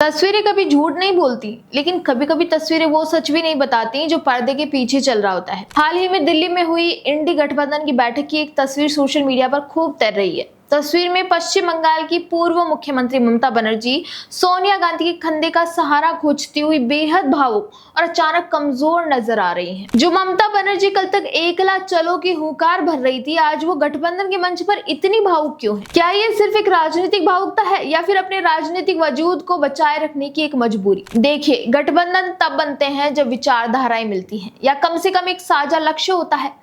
तस्वीरें कभी झूठ नहीं बोलती, लेकिन कभी कभी तस्वीरें वो सच भी नहीं बताती जो पर्दे के पीछे चल रहा होता है। हाल ही में दिल्ली में हुई इंडी गठबंधन की बैठक की एक तस्वीर सोशल मीडिया पर खूब तैर रही है। तस्वीर में पश्चिम बंगाल की पूर्व मुख्यमंत्री ममता बनर्जी सोनिया गांधी के कंधे का सहारा खोजती हुई बेहद भावुक और अचानक कमजोर नजर आ रही हैं। जो ममता बनर्जी कल तक एकला चलो की हुंकार भर रही थी, आज वो गठबंधन के मंच पर इतनी भावुक क्यों है? क्या ये सिर्फ एक राजनीतिक भावुकता है या फिर अपने राजनीतिक वजूद को बचाए रखने की एक मजबूरी? देखिए, गठबंधन तब बनते हैं जब विचारधाराएं मिलती हैं या कम से कम एक साझा लक्ष्य होता है।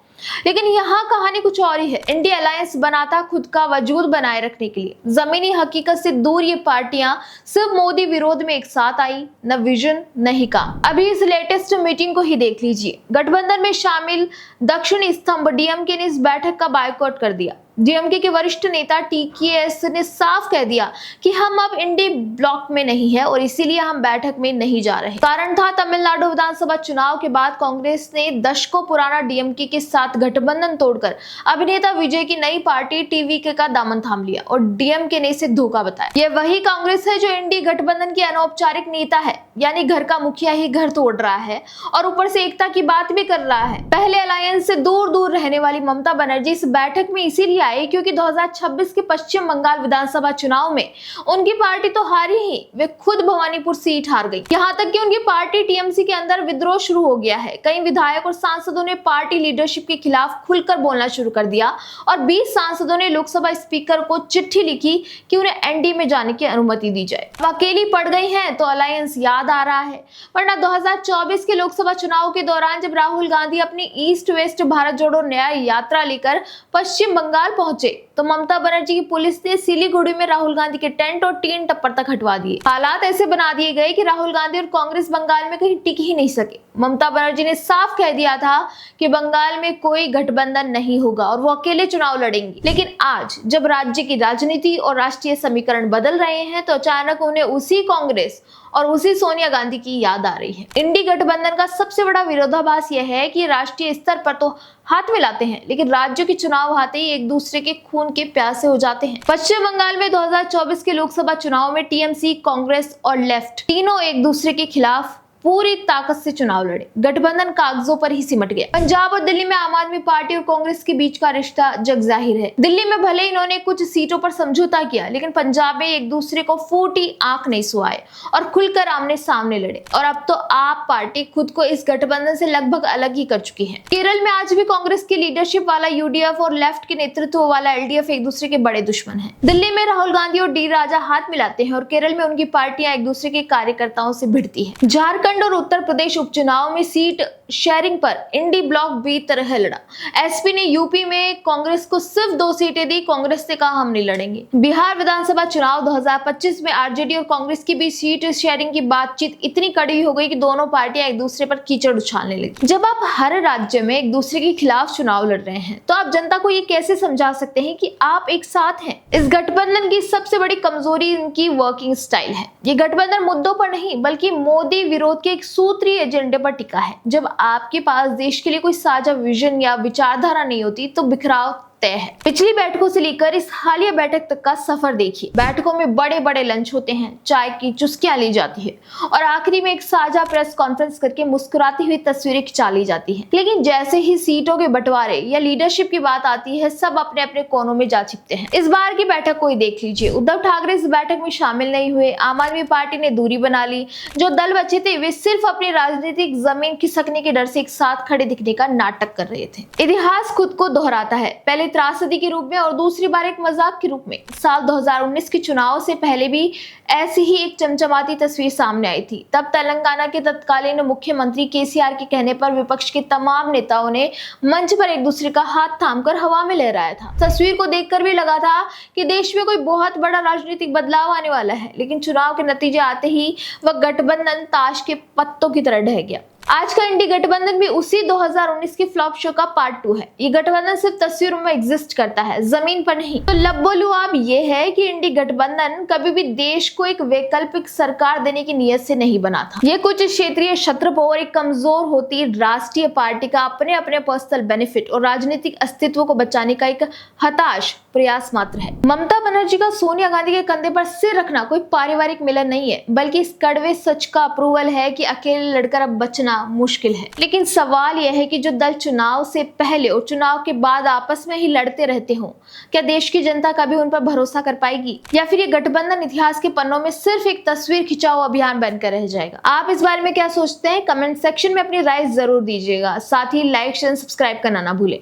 लेकिन यहाँ कहानी कुछ और ही है। इंडिया अलायंस बनाता खुद का वजूद बनाए रखने के लिए। जमीनी हकीकत से दूर ये पार्टियां सिर्फ मोदी विरोध में एक साथ आई, न विजन न ही काम। अभी इस लेटेस्ट मीटिंग को ही देख लीजिए। गठबंधन में शामिल दक्षिणी स्तंभ डीएमके ने इस बैठक का बायकॉट कर दिया। डीएमके के वरिष्ठ नेता टीकेएस ने साफ कह दिया कि हम अब इंडी ब्लॉक में नहीं है और इसीलिए हम बैठक में नहीं जा रहे। कारण था तमिलनाडु विधानसभा चुनाव के बाद कांग्रेस ने दशकों पुराना डीएमके के साथ गठबंधन तोड़कर अभिनेता विजय की नई पार्टी टीवीके का दामन थाम लिया और डीएमके ने इसे धोखा बताया। यह वही कांग्रेस है जो इंडी गठबंधन की अनौपचारिक नेता है, यानी घर का मुखिया ही घर तोड़ रहा है और ऊपर से एकता की बात भी कर रहा है। पहले अलायंस से दूर दूर रहने वाली ममता बनर्जी इस बैठक में इसीलिए आई क्योंकि 2026 के पश्चिम बंगाल विधानसभा चुनाव में उनकी पार्टी तो हारी ही, वे खुद भवानीपुर सीट हार गई। यहाँ तक कि उनकी पार्टी टीएमसी के अंदर विद्रोह शुरू हो गया है। कई विधायक और सांसदों ने पार्टी लीडरशिप के खिलाफ खुलकर बोलना शुरू कर दिया और 20 सांसदों ने लोकसभा स्पीकर को चिट्ठी लिखी कि उन्हें एनडी में जाने की अनुमति दी जाए। अकेली पड़ गई हैं तो अलायंस याद आ रहा है, वरना 2024 के लोकसभा चुनाव के दौरान जब राहुल गांधी अपनी ईस्ट वेस्ट भारत जोड़ो न्याय यात्रा लेकर पश्चिम बंगाल पहुंचे तो ममता बनर्जी की पुलिस ने सिलीगुड़ी में राहुल गांधी के टेंट और टीन टप्पर तक हटवा दिए। हालात ऐसे बना दिए गए कि राहुल गांधी और कांग्रेस बंगाल में कहीं टिक ही नहीं सके। ममता बनर्जी ने साफ कह दिया था कि बंगाल में कोई गठबंधन नहीं होगा और वो अकेले चुनाव लड़ेंगी। लेकिन आज जब राज्य की राजनीति और राष्ट्रीय समीकरण बदल रहे हैं तो अचानक उन्हें उसी कांग्रेस और उसी सोनिया गांधी की याद आ रही है। इंडी गठबंधन का सबसे बड़ा विरोधाभास यह है कि राष्ट्रीय स्तर पर तो हाथ मिलाते हैं, लेकिन राज्यों के चुनाव आते ही एक दूसरे के खून के प्यासे हो जाते हैं। पश्चिम बंगाल में 2024 के लोकसभा चुनाव में टीएमसी, कांग्रेस और लेफ्ट तीनों एक दूसरे के खिलाफ पूरी ताकत से चुनाव लड़े। गठबंधन कागजों पर ही सिमट गया। पंजाब और दिल्ली में आम आदमी पार्टी और कांग्रेस के बीच का रिश्ता जग जाहिर है। दिल्ली में भले इन्होंने कुछ सीटों पर समझौता किया, लेकिन पंजाब में एक दूसरे को फूटी आंख नहीं सुहाए और खुलकर आमने सामने लड़े। और अब तो आप पार्टी खुद को इस गठबंधन से लगभग अलग ही कर चुकी है। केरल में आज भी कांग्रेस की लीडरशिप वाला यूडीएफ और लेफ्ट के नेतृत्व वाला एलडीएफ एक दूसरे के बड़े दुश्मन है। दिल्ली में राहुल गांधी और डी राजा हाथ मिलाते हैं और केरल में उनकी पार्टियां एक दूसरे के कार्यकर्ताओं से भिड़ती है। झारखंड और उत्तर प्रदेश उपचुनाव में सीट शेयरिंग पर इंडी ब्लॉक भी तरह लड़ा। एसपी ने यूपी में कांग्रेस को सिर्फ 2 सीटें दी, कांग्रेस से कहा हम नहीं लड़ेंगे। बिहार विधानसभा चुनाव 2025 में आरजेडी और कांग्रेस की बीच सीट शेयरिंग की बातचीत इतनी कड़ी हो गई कि दोनों पार्टियां एक दूसरे पर कीचड़ उछालने लगी। जब आप हर राज्य में एक दूसरे के खिलाफ चुनाव लड़ रहे हैं तो आप जनता को ये कैसे समझा सकते हैं कि आप एक साथ हैं? इस गठबंधन की सबसे बड़ी कमजोरी इनकी वर्किंग स्टाइल है। ये गठबंधन मुद्दों पर नहीं बल्कि मोदी विरोध के एक सूत्रीय एजेंडे पर टिका है। जब आपके पास देश के लिए कोई साझा विजन या विचारधारा नहीं होती तो बिखराव तय है। पिछली बैठकों से लेकर इस हालिया बैठक तक का सफर देखिए। बैठकों में बड़े बड़े लंच होते हैं, चाय की चुस्कियां ली जाती है और आखिरी में एक साझा प्रेस कॉन्फ्रेंस करके मुस्कुराती हुई तस्वीरें खिंचा ली जाती हैं। लेकिन जैसे ही सीटों के बंटवारे या लीडरशिप की बात आती है, सब अपने अपने कोनों में जा छिपते हैं। इस बार की बैठक को ही देख लीजिए। उद्धव ठाकरे इस बैठक में शामिल नहीं हुए। आम आदमी पार्टी ने दूरी बना ली। जो दल बचे थे वे सिर्फ अपनी राजनीतिक जमीन खिसकने के डर से एक साथ खड़े दिखने का नाटक कर रहे थे। इतिहास खुद को दोहराता है, पहले त्रासदी के रूप में और दूसरी बार एक मजाक के रूप में। साल 2019 के चुनाव से पहले भी ऐसी ही एक चमचमाती तस्वीर सामने आई थी। तब तेलंगाना के तत्कालीन मुख्यमंत्री केसीआर के कहने पर विपक्ष के तमाम नेताओं ने मंच पर एक दूसरे का हाथ थामकर हवा में लहराया था। तस्वीर को देखकर भी लगा था कि देश में कोई बहुत बड़ा राजनीतिक बदलाव आने वाला है, लेकिन चुनाव के नतीजे आते ही वह गठबंधन ताश के पत्तों की तरह ढह गया। आज का इंडी गठबंधन भी उसी 2019 की फ्लॉप शो का पार्ट 2 है। ये गठबंधन सिर्फ तस्वीरों में एग्जिस्ट करता है, जमीन पर नहीं। तो लब्बोलू आप ये है कि इंडी गठबंधन कभी भी देश को एक वैकल्पिक सरकार देने की नीयत से नहीं बना था। ये कुछ क्षेत्रीय क्षत्रप और एक कमजोर होती राष्ट्रीय पार्टी का अपने अपने पर्सनल बेनिफिट और राजनीतिक अस्तित्व को बचाने का एक हताश प्रयास मात्र है। ममता बनर्जी का सोनिया गांधी के कंधे पर सिर रखना कोई पारिवारिक मिलन नहीं है, बल्कि इस कड़वे सच का अप्रूवल है कि अकेले लड़कर अब बचना मुश्किल है। लेकिन सवाल यह है कि जो दल चुनाव से पहले और चुनाव के बाद आपस में ही लड़ते रहते हो, क्या देश की जनता कभी उन पर भरोसा कर पाएगी, या फिर ये गठबंधन इतिहास के पन्नों में सिर्फ एक तस्वीर खिंचाओ अभियान बनकर रह जाएगा? आप इस बारे में क्या सोचते हैं? कमेंट सेक्शन में अपनी राय जरूर दीजिएगा। साथ ही लाइक शेयर सब्सक्राइब करना ना भूलें।